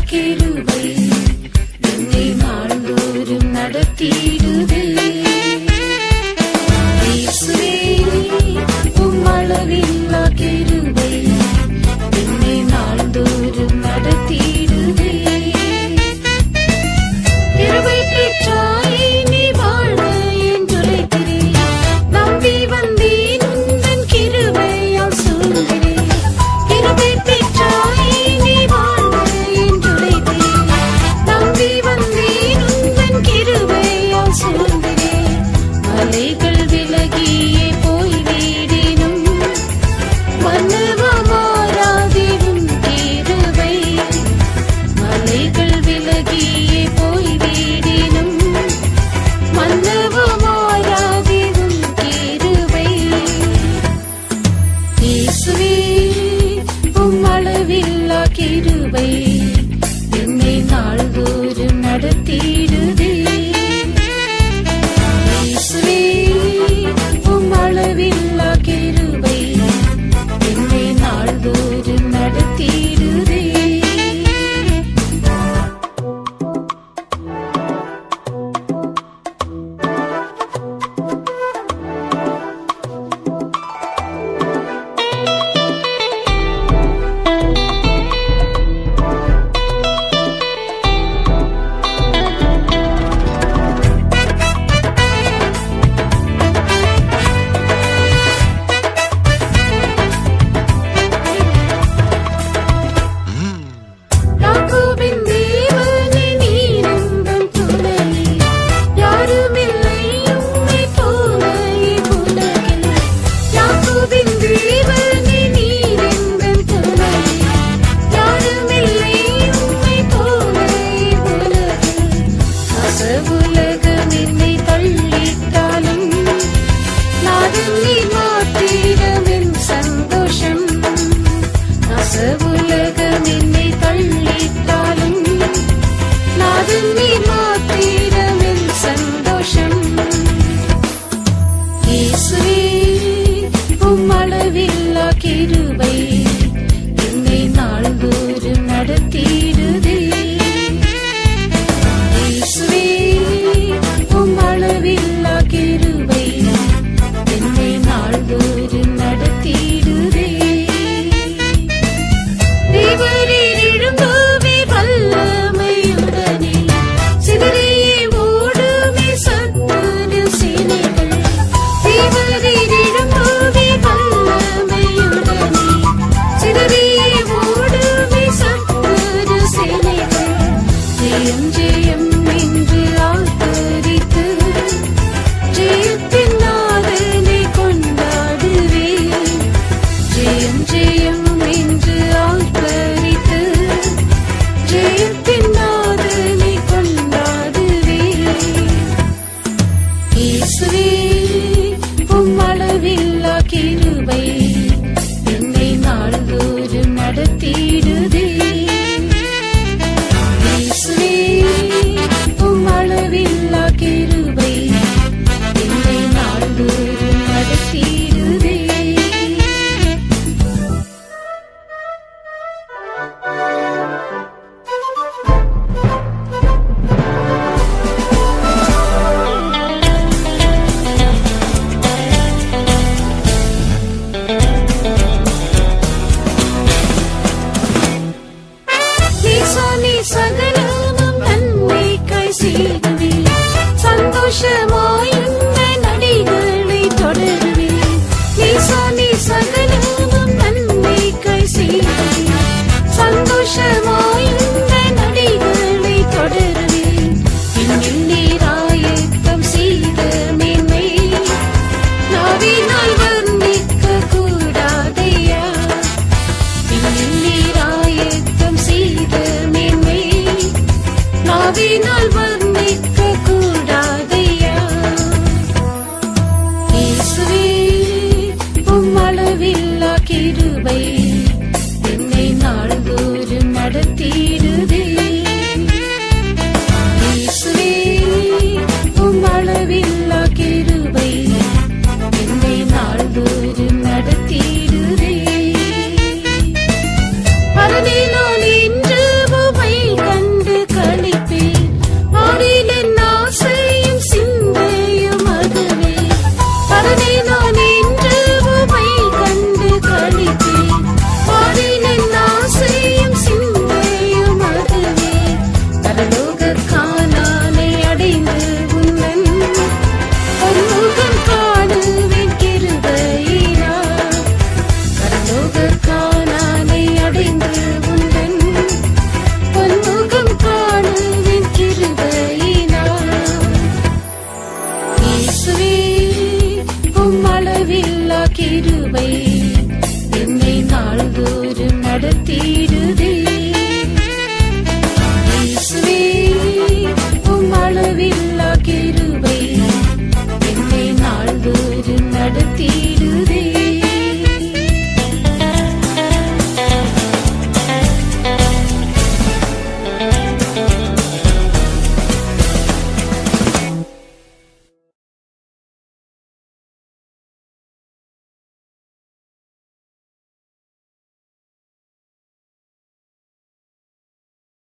கிருபை என்னை நாள்தோறும் நடத்திடுதே. இயேசுவே உம்மளவில்லா கிருபை என்னை நாள்தோறும் நடத்திடுதே. கிருபை பெற்றாய் நீ வாழ என்றுரைக்கிறேன். நம்பி வந்தேன் உந்தன் கிருபையால் சொல்கிறேன். கிருபை பெற்றாய் நீ வாழ என்றுரைக்கிறேன். நம்பி வந்தேன் உந்தன் கிருபையால் சொல்கிறேன். மலைகள் விலகியே போய்விடினும் மன்னவமாராதிடும் கிருபை. மலைகள் விலகியே போய்விடினும் மன்னவமாராதிடும் கிருபை. இயேசுவே உம்மளவில்லா கிருபை என்னை நாள்தோறும் நடத்திடுதே. இயேசுவே உம்மளவில்லா கிருபை என்னை நாள்தோறும் நடத்திடுதே. யாக்கோபின் தேவனே நீர் எந்தன் துணை. யாருமில்லை உம்மை போல இவ்வுலகில். யாக்கோபின் தேவனே நீர் எந்தன் துணை. யாருமில்லை உம்மை போல இவ்வுலகில். அசவுலகம் என்னை தள்ளிட்டாலும் நாதன் நீர் மாத்திரமென் சந்தோஷம். அசவுலகம் என்னை தள்ளிட்டாலும் நாதன் நீர் மாத்திரமென் சந்தோஷம். இயேசுவே உம்மளவில்லா கிருபை என்னை நாள்தோறும் நடத்திடுதே. இயேசுவே உம்மளவில்லா கிருபை என்னை நாள்தோறும் நடத்திடுதே. தேவரீர் எழும்புவே வல்லமையுடனே. சிதறியே ஓடுமே சத்துரு சேனைகள். தேவரீர் எழும்புவே வல்லமையுடனே. சிதறியே ஓடுமே சத்துரு சேனைகள். ஜெயம் ஜெயம் என்று ஆர்ப்பரித்து ஜெயத்தின் நாதனை கொண்டாடுவேன். ஜெயம் ஜெயம் என்று ஆர்ப்பரித்து ஜெயத்தின் நாதனை கொண்டாடுவேன். இயேசுவே உம்மளவில்லா கிருபை என்னை நாள்தோறும் நடத்திடுதே. இயேசுவே உம்மளவில்லா கிருபை என்னை நாள்தோறும் நடத்திடுதே. கிருபை என்னை நாள்தோறும் நடத்திடுதே.